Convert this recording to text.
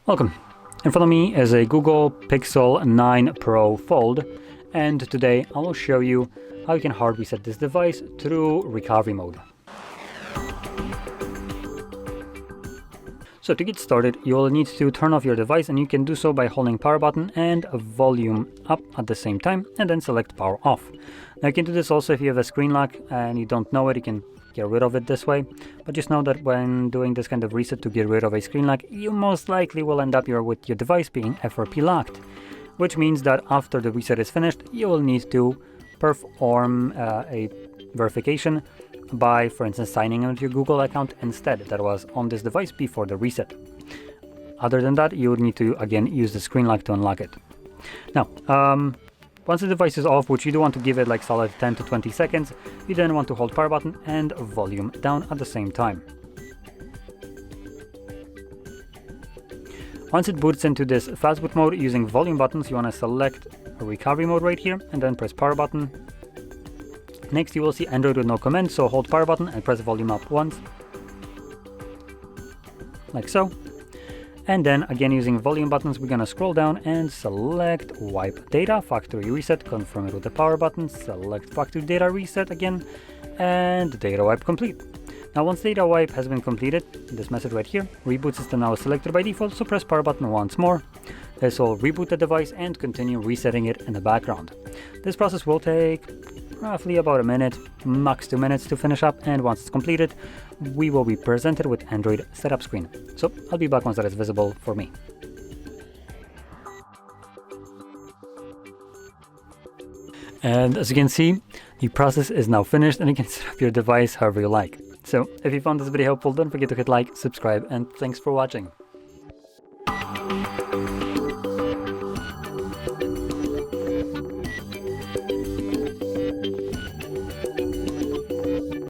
Welcome. In front of me is a Google Pixel 9 Pro Fold, and today I will show you how you can hard reset this device through recovery mode. So to get started, you will need to turn off your device, and you can do so by holding power button and volume up at the same time, and then select power off. Now you can do this also if you have a screen lock and you don't know it, you can get rid of it this way. But just know that when doing this kind of reset to get rid of a screen lock, you most likely will end up with your device being FRP locked, which means that after the reset is finished, you will need to perform a verification by, for instance, signing into your Google account instead that was on this device before the reset. Other than that, you would need to again use the screen lock to unlock it. Now, once the device is off, which you do want to give it like solid 10 to 20 seconds, you then want to hold power button and volume down at the same time. Once it boots into this fast boot mode using volume buttons, you want to select recovery mode right here and then press power button. Next, you will see Android with no command, so hold power button and press volume up once, like so. And then again, using volume buttons, we're gonna scroll down and select wipe data, factory reset, confirm it with the power button, select factory data reset again, and data wipe complete. Now once data wipe has been completed, this message right here, reboot system now is selected by default, so press power button once more. This will reboot the device and continue resetting it in the background. This process will take roughly about a minute, max 2 minutes to finish up, and once it's completed, we will be presented with Android setup screen. So I'll be back once that is visible for me. And as you can see, the process is now finished and you can set up your device however you like. So if you found this video helpful, don't forget to hit like, subscribe, and thanks for watching.